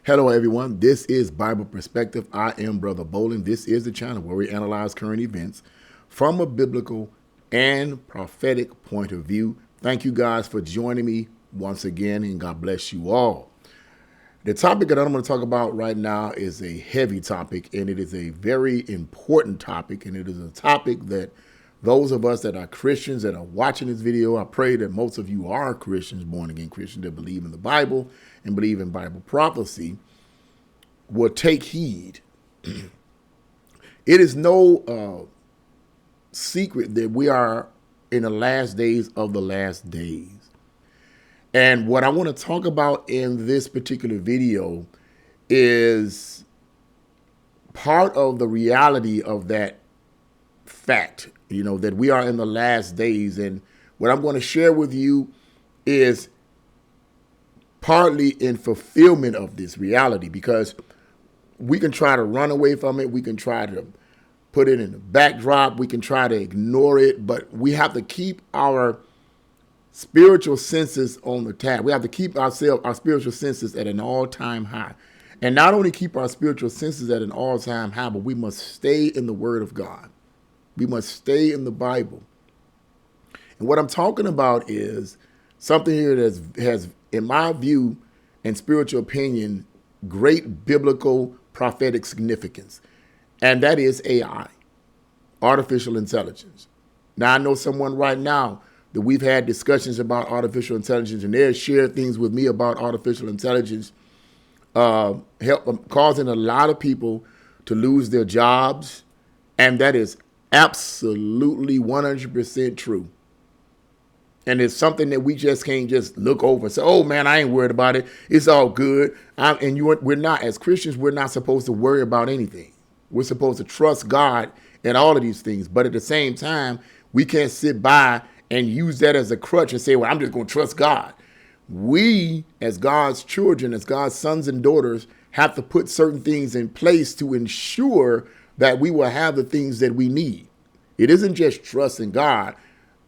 Hello, everyone. This is Bible Perspective. I am Brother Bolin. This is the channel where we analyze current events from a biblical and prophetic point of view. Thank you guys for joining me once again, and God bless you all. The topic that I'm going to talk about right now is a heavy topic, and it is a very important topic, and it is a topic that those of us that are Christians that are watching this video, I pray that most of you are Christians, born-again Christians that believe in the Bible and believe in Bible prophecy, will take heed. It is no secret that we are in the last days of the last days. And what I want to talk about in this particular video is part of the reality of that fact, that we are in the last days. And what I'm going to share with you is partly in fulfillment of this reality, because we can try to run away from it. We can try to put it in the backdrop. We can try to ignore it, but we have to keep our spiritual senses on the tap. We have to keep our spiritual senses at an all-time high. And not only keep our spiritual senses at an all-time high, but we must stay in the Word of God. We must stay in the Bible. And what I'm talking about is something here that has, in my view and spiritual opinion, great biblical prophetic significance. And that is AI, artificial intelligence. Now, I know someone right now that we've had discussions about artificial intelligence, and they've shared things with me about artificial intelligence, causing a lot of people to lose their jobs. And that is absolutely 100% true. And it's something that we just can't just look over and say, oh, man, I ain't worried about it. It's all good. We're not, as Christians, we're not supposed to worry about anything. We're supposed to trust God in all of these things. But at the same time, we can't sit by and use that as a crutch and say, well, I'm just going to trust God. We, as God's children, as God's sons and daughters, have to put certain things in place to ensure that we will have the things that we need. It isn't just trusting God.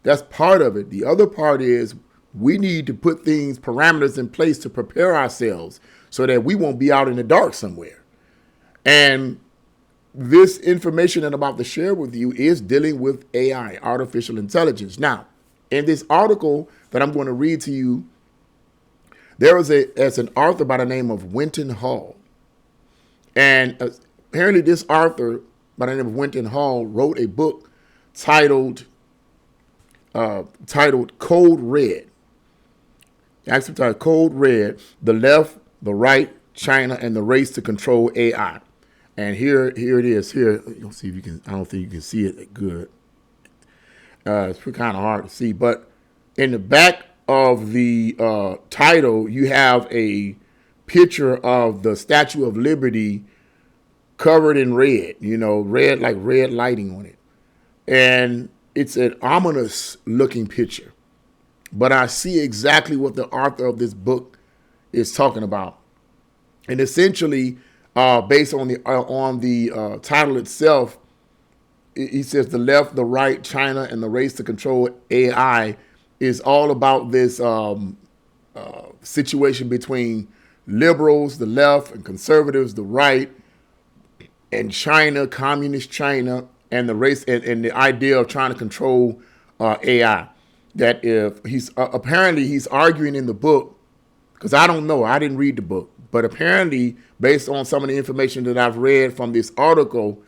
That's part of it. The other part is we need to put parameters in place to prepare ourselves so that we won't be out in the dark somewhere. And this information that I'm about to share with you is dealing with AI, artificial intelligence. Now, in this article that I'm going to read to you, there is an author by the name of Winton Hall. And apparently this author by the name of Winton Hall wrote a book titled Code Red. Actually titled Code Red, The Left, the Right, China, and the Race to Control AI. And here it is. Here, you'll see if you can. I don't think you can see it good. It's kind of hard to see, but in the back of the title, you have a picture of the Statue of Liberty covered in red. Red, like red lighting on it, and it's an ominous looking picture. But I see exactly what the author of this book is talking about, and essentially, based on the title itself, he says the left, the right, China, and the race to control AI is all about this situation between liberals, the left, and conservatives, the right, and China, communist China, and the race and the idea of trying to control AI. That if he's arguing in the book, because I don't know, I didn't read the book, but apparently based on some of the information that I've read from this article,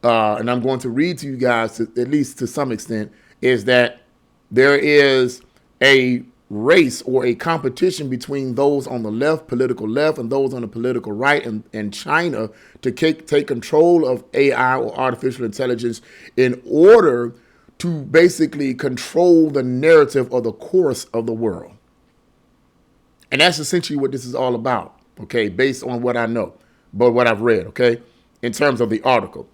and I'm going to read to you guys, at least to some extent, is that there is a race or a competition between those on the left, political left, and those on the political right, and China to take control of AI or artificial intelligence in order to basically control the narrative or the course of the world. And that's essentially what this is all about, okay, based on what I know, but what I've read, okay, in terms of the article.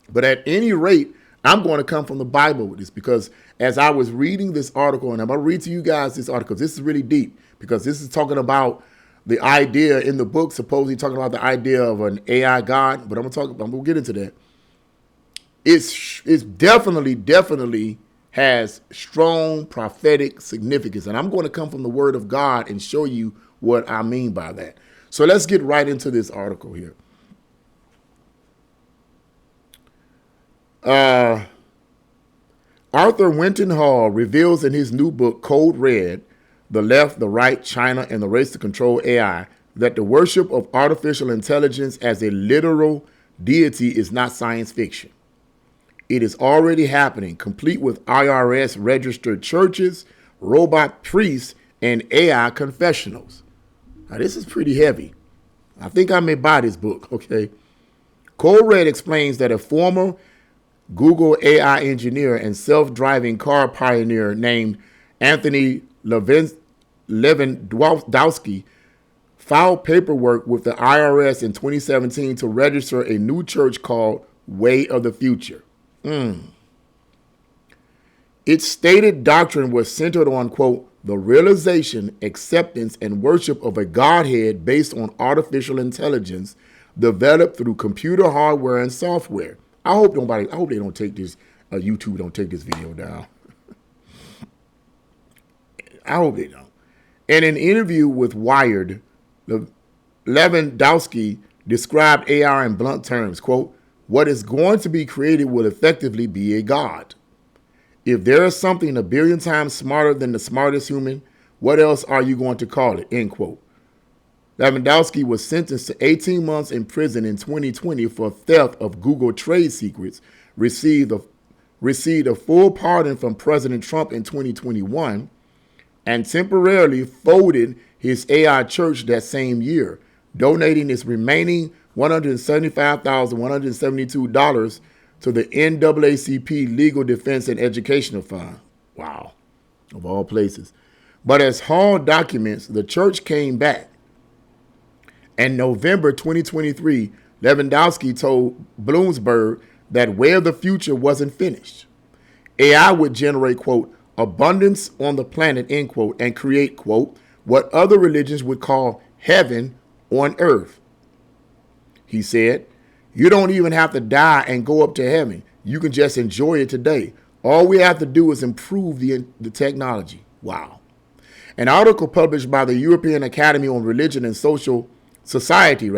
But at any rate, I'm going to come from the Bible with this, because as I was reading this article, and I'm going to read to you guys this article, this is really deep, because this is talking about the idea in the book, supposedly talking about the idea of an AI God, but I'm going to get into that. It's definitely has strong prophetic significance. And I'm going to come from the Word of God and show you what I mean by that. So let's get right into this article here. Arthur Winton Hall reveals in his new book, Code Red, The Left, the Right, China, and the Race to Control AI, that the worship of artificial intelligence as a literal deity is not science fiction. It is already happening, complete with IRS-registered churches, robot priests, and AI confessionals. Now, this is pretty heavy. I think I may buy this book, okay? Code Red explains that a former Google AI engineer and self-driving car pioneer named Anthony Lewandowski filed paperwork with the IRS in 2017 to register a new church called Way of the Future. Its stated doctrine was centered on, quote, the realization, acceptance, and worship of a Godhead based on artificial intelligence developed through computer hardware and software. I hope they don't take this, YouTube don't take this video down. I hope they don't. In an interview with Wired, Lewandowski described AI in blunt terms, quote, what is going to be created will effectively be a God. If there is something a billion times smarter than the smartest human, what else are you going to call it, end quote. Lewandowski was sentenced to 18 months in prison in 2020 for theft of Google trade secrets, received a full pardon from President Trump in 2021, and temporarily folded his AI church that same year, donating its remaining $175,172 to the NAACP Legal Defense and Educational Fund. Wow, of all places. But as Hall documents, the church came back. In November 2023, Lewandowski told Bloomberg that Way of the Future wasn't finished. AI would generate, quote, abundance on the planet, end quote, and create, quote, what other religions would call heaven on earth. He said, you don't even have to die and go up to heaven. You can just enjoy it today. All we have to do is improve the technology. Wow. An article published by the European Academy on Religion and Society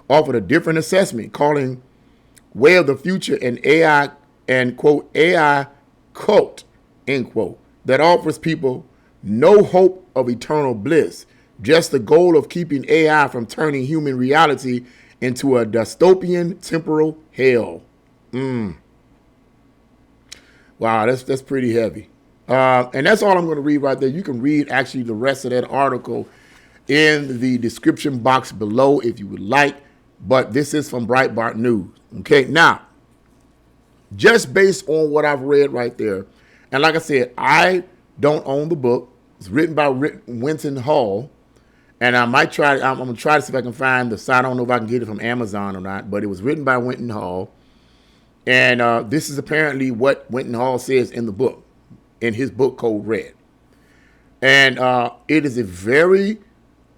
offered a different assessment, calling Way of the Future an AI and, quote, AI cult, end quote, that offers people no hope of eternal bliss, just the goal of keeping AI from turning human reality into a dystopian temporal hell. Wow, that's pretty heavy. And that's all I'm going to read right there. You can read actually the rest of that article in the description box below if you would like, but this is from Breitbart News. Okay, now, just based on what I've read right there, and like I said, I don't own the book. It's written by Winton Hall, and I might try, I'm going to try to see if I can find the site. I don't know if I can get it from Amazon or not, but it was written by Winton Hall, and this is apparently what Winton Hall says in the book, in his book, Code Red. And it is a very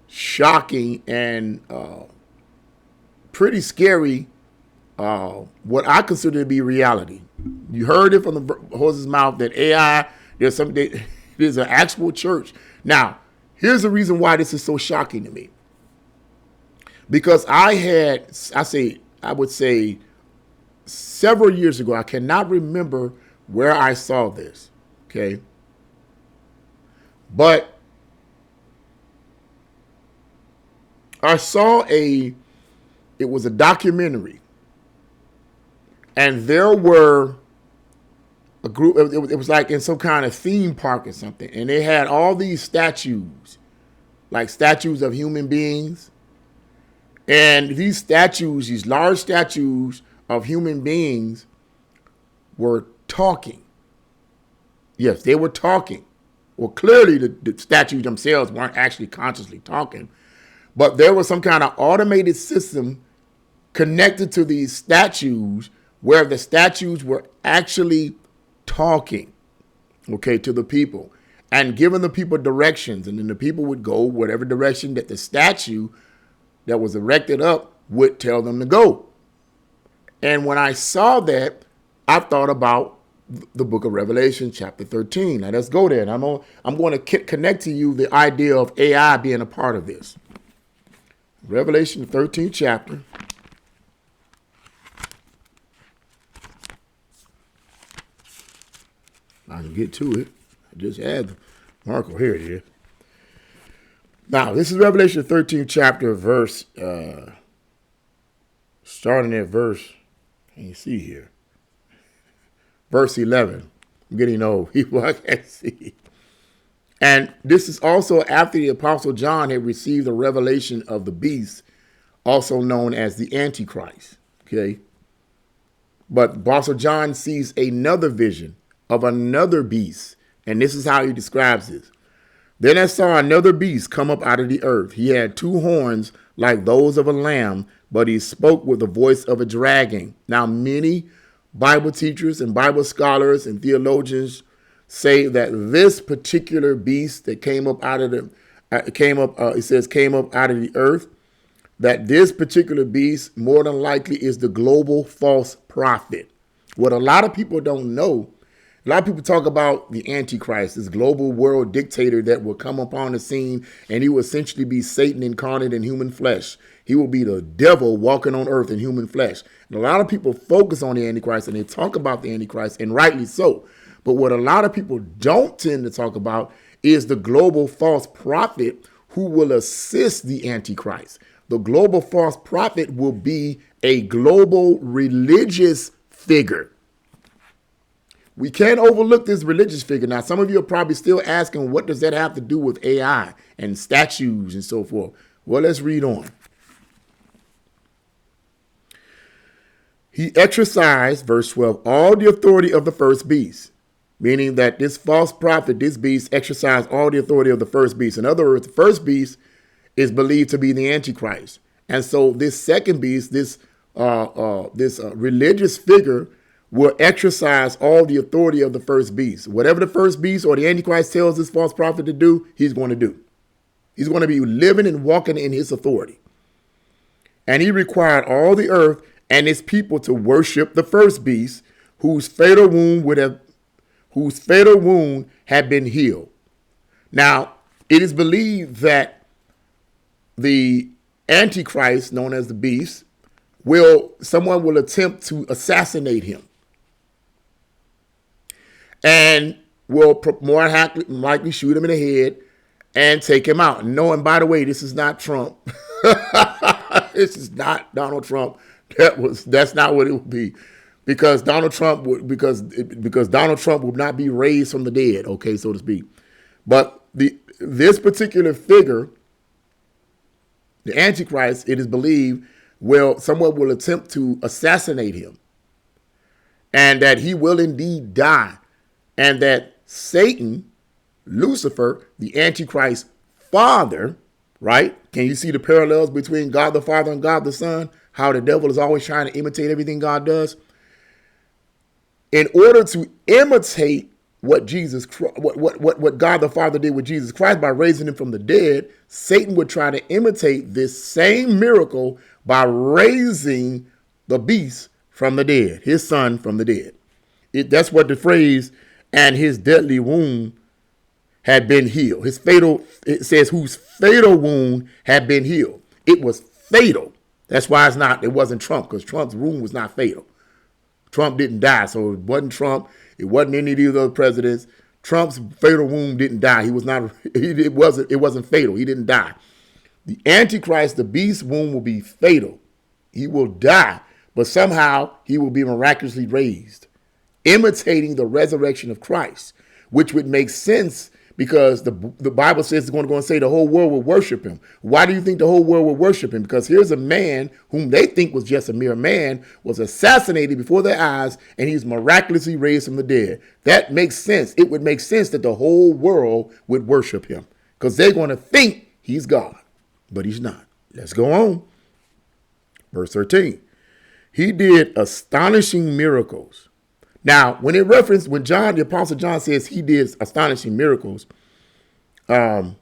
shocking and pretty scary, what I consider to be reality. You heard it from the horse's mouth that AI, there's an actual church. Now, here's the reason why this is so shocking to me. Because I would say several years ago, I cannot remember where I saw this, okay? But I saw it was a documentary, and there were a group, it was like in some kind of theme park or something, and they had all these statues, like statues of human beings, and these statues, these large statues of human beings were talking. Yes, they were talking. Well, clearly the statues themselves weren't actually consciously talking, but there was some kind of automated system connected to these statues where the statues were actually talking, okay, to the people and giving the people directions. And then the people would go whatever direction that the statue that was erected up would tell them to go. And when I saw that, I thought about the book of Revelation, chapter 13. Now let's go there. And I'm going to connect to you the idea of AI being a part of this. Revelation, the 13th chapter. I can get to it. I just had the marker. Here it is. Now, this is Revelation 13th chapter, verse, starting at verse, can you see here? Verse 11. I'm getting old, people, I can't see. And this is also after the Apostle John had received the revelation of the beast, also known as the Antichrist, okay? But Apostle John sees another vision of another beast, and this is how he describes this. Then I saw another beast come up out of the earth. He had two horns like those of a lamb, but he spoke with the voice of a dragon. Now, many Bible teachers and Bible scholars and theologians say that this particular beast that came up out of the, came up out of the earth, that this particular beast more than likely is the global false prophet. What a lot of people don't know, a lot of people talk about the Antichrist, this global world dictator that will come upon the scene, and he will essentially be Satan incarnate in human flesh. He will be the devil walking on earth in human flesh. And a lot of people focus on the Antichrist and they talk about the Antichrist, and rightly so. But what a lot of people don't tend to talk about is the global false prophet who will assist the Antichrist. The global false prophet will be a global religious figure. We can't overlook this religious figure. Now, some of you are probably still asking, what does that have to do with AI and statues and so forth? Well, let's read on. He exercised, verse 12, all the authority of the first beast, meaning that this false prophet, this beast, exercised all the authority of the first beast. In other words, the first beast is believed to be the Antichrist. And so this second beast, this religious figure, will exercise all the authority of the first beast. Whatever the first beast or the Antichrist tells this false prophet to do, he's going to do. He's going to be living and walking in his authority. And he required all the earth and its people to worship the first beast, whose fatal wound had been healed. Now, it is believed that the Antichrist, known as the beast, someone will attempt to assassinate him. And will more likely shoot him in the head and take him out. No, and by the way, this is not Trump. This is not Donald Trump. That's not what it would be, because Donald Trump would not be raised from the dead, okay, so to speak. But this particular figure, the Antichrist, it is believed, someone will attempt to assassinate him, and that he will indeed die. And that Satan, Lucifer, the Antichrist father, right? Can you see the parallels between God the Father and God the Son? How the devil is always trying to imitate everything God does. In order to imitate what God the Father did with Jesus Christ by raising him from the dead, Satan would try to imitate this same miracle by raising the beast from the dead, his son from the dead. That's what the phrase, and his deadly wound had been healed. It says, whose fatal wound had been healed. It was fatal. That's why it wasn't Trump, because Trump's wound was not fatal. Trump didn't die, so it wasn't Trump. It wasn't any of the other presidents. Trump's fatal wound didn't die. It wasn't fatal. He didn't die. The Antichrist, the beast wound, will be fatal. He will die, but somehow he will be miraculously raised, imitating the resurrection of Christ, which would make sense because the Bible says it's going to go and say the whole world will worship him. Why do you think the whole world will worship him? Because here's a man whom they think was just a mere man, was assassinated before their eyes, and he's miraculously raised from the dead. That makes sense. It would make sense that the whole world would worship him because they're going to think he's God, but he's not. Let's go on. Verse 13. He did astonishing miracles. Now, when the Apostle John says he did astonishing miracles, when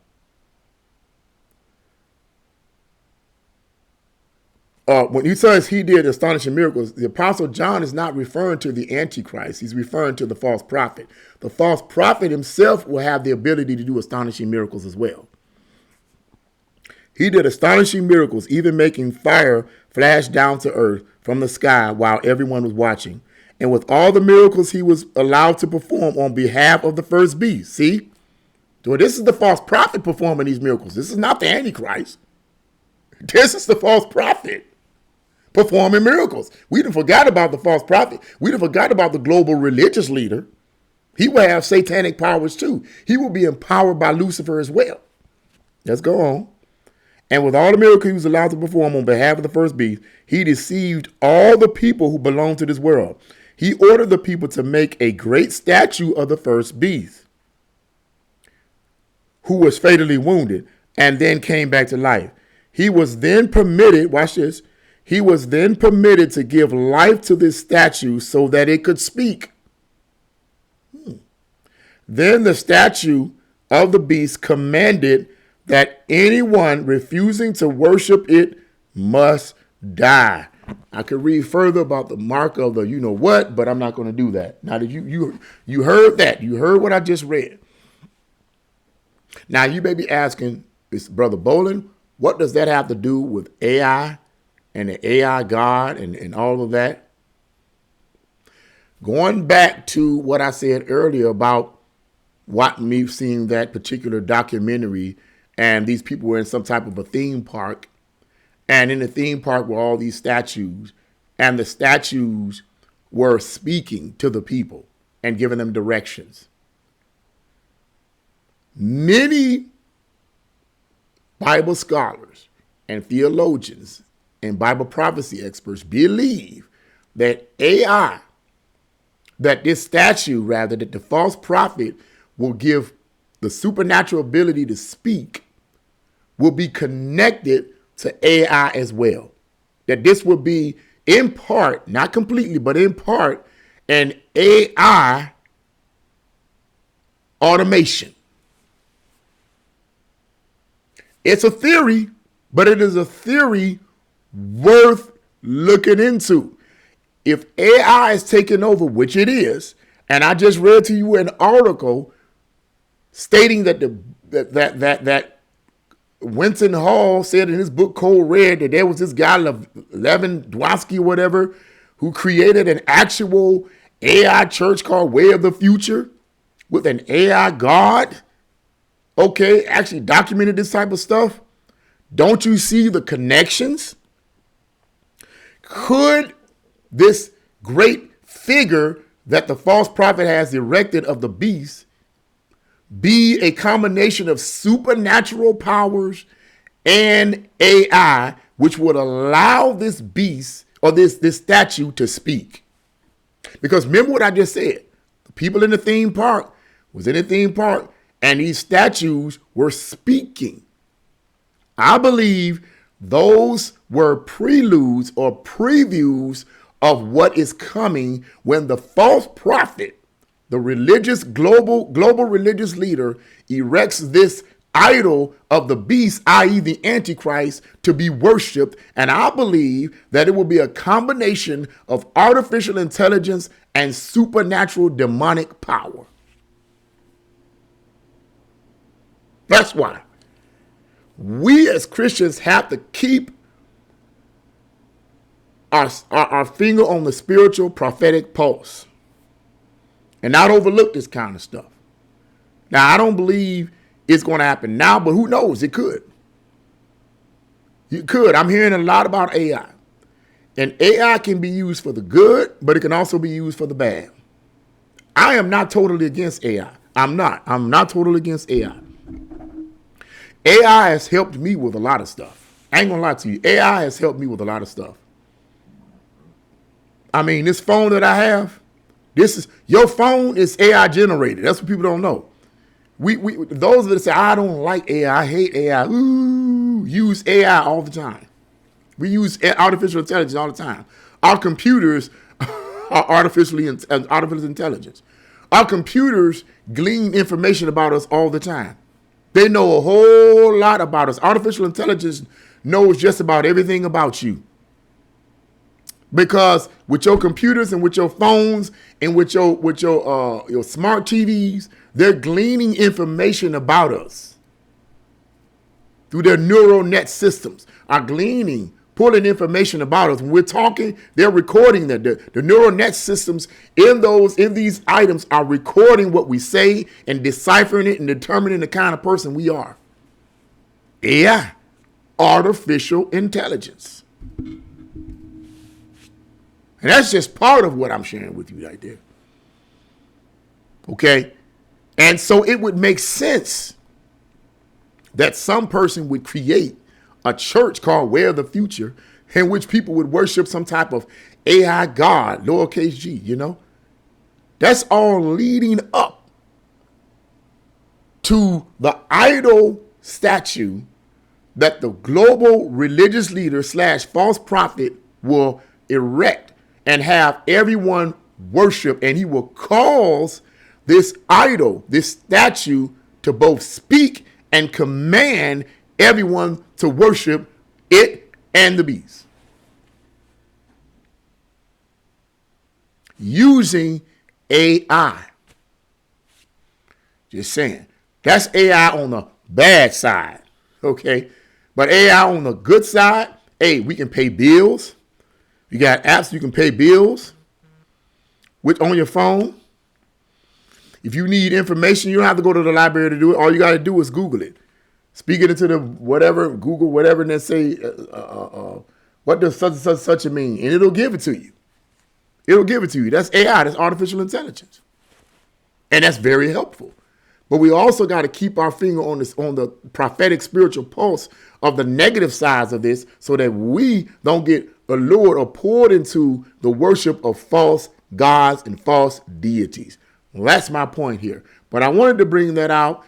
he says he did astonishing miracles, the Apostle John is not referring to the Antichrist. He's referring to the false prophet. The false prophet himself will have the ability to do astonishing miracles as well. He did astonishing miracles, even making fire flash down to earth from the sky while everyone was watching. And with all the miracles he was allowed to perform on behalf of the first beast. See? So this is the false prophet performing these miracles. This is not the Antichrist. This is the false prophet performing miracles. We done forgot about the false prophet. We done forgot about the global religious leader. He will have satanic powers too. He will be empowered by Lucifer as well. Let's go on. And with all the miracles he was allowed to perform on behalf of the first beast, he deceived all the people who belong to this world. He ordered the people to make a great statue of the first beast, who was fatally wounded and then came back to life. He was then permitted, watch this, he was then permitted to give life to this statue so that it could speak. Then the statue of the beast commanded that anyone refusing to worship it must die. I could read further about the mark of the you know what, but I'm not going to do that. Now that you heard that, you heard what I just read. Now you may be asking, Brother Bolin, what does that have to do with AI and the AI God and all of that? Going back to what I said earlier about me seeing that particular documentary, and these people were in some type of a theme park, and in the theme park were all these statues, and the statues were speaking to the people and giving them directions. Many Bible scholars and theologians and Bible prophecy experts believe that that the false prophet will give the supernatural ability to speak, will be connected to AI as well. That this will be in part, not completely, but in part, an AI automation. It's a theory, but it is a theory worth looking into. If AI is taking over, which it is, and I just read to you an article stating that that Winston Hall said in his book Code Red that there was this guy Levin Dwosky or whatever who created an actual AI church called Way of the Future with an AI God. Okay, actually documented this type of stuff. Don't you see the connections? Could this great figure that the false prophet has erected of the beast be a combination of supernatural powers and AI, which would allow this beast or this statue to speak? Because remember what I just said. The people in the theme park was in the theme park, and these statues were speaking. I believe those were preludes or previews of what is coming when the false prophet, the religious global religious leader, erects this idol of the beast, i.e. the Antichrist, to be worshiped. And I believe that it will be a combination of artificial intelligence and supernatural demonic power. That's why we as Christians have to keep our finger on the spiritual prophetic pulse and not overlook this kind of stuff. Now, I don't believe it's going to happen now, but who knows? It could. It could. I'm hearing a lot about AI. And AI can be used for the good, but it can also be used for the bad. I am not totally against AI. I'm not totally against AI. AI has helped me with a lot of stuff. I ain't gonna lie to you. AI has helped me with a lot of stuff. I mean, this phone that I have, your phone is AI generated. That's what people don't know. We those that say, I don't like AI, I hate AI, use AI all the time. We use artificial intelligence all the time. Our computers are artificial intelligence. Our computers glean information about us all the time. They know a whole lot about us. Artificial intelligence knows just about everything about you. Because with your computers and with your phones and with your smart TVs, they're gleaning information about us. through their neural net systems, are gleaning, pulling information about us. When we're talking, they're recording that. The neural net systems in these items are recording what we say and deciphering it and determining the kind of person we are. AI, artificial intelligence. And that's just part of what I'm sharing with you right there. Okay? And so it would make sense that some person would create a church called Way of the Future in which people would worship some type of AI God, lowercase g, you know? That's all leading up to the idol statue that the global religious leader / false prophet will erect and have everyone worship, and he will cause this idol, this statue, to both speak and command everyone to worship it and the beast. Using AI. Just saying. That's AI on the bad side. Okay? But AI on the good side, hey, we can pay bills. You got apps you can pay bills with on your phone. If you need information, you don't have to go to the library to do it. All you got to do is Google it. Speak it into the whatever, Google whatever, and then say, what does such and such mean? And it'll give it to you. It'll give it to you. That's AI. That's artificial intelligence. And that's very helpful. But we also got to keep our finger on the prophetic spiritual pulse of the negative sides of this, so that we don't get allured or poured into the worship of false gods and false deities. Well, that's my point here. But I wanted to bring that out.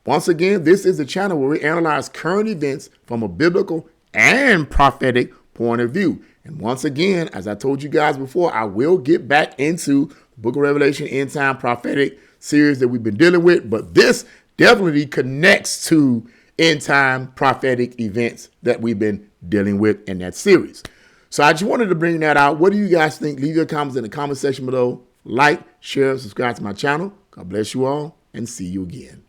Once again, this is the channel where we analyze current events from a biblical and prophetic point of view. And once again, as I told you guys before, I will get back into the Book of Revelation End Time Prophetic series that we've been dealing with. But this definitely connects to end time prophetic events that we've been dealing with in that series. So I just wanted to bring that out. What do you guys think? Leave your comments in the comment section below. Like, share, subscribe to my channel. God bless you all, and see you again.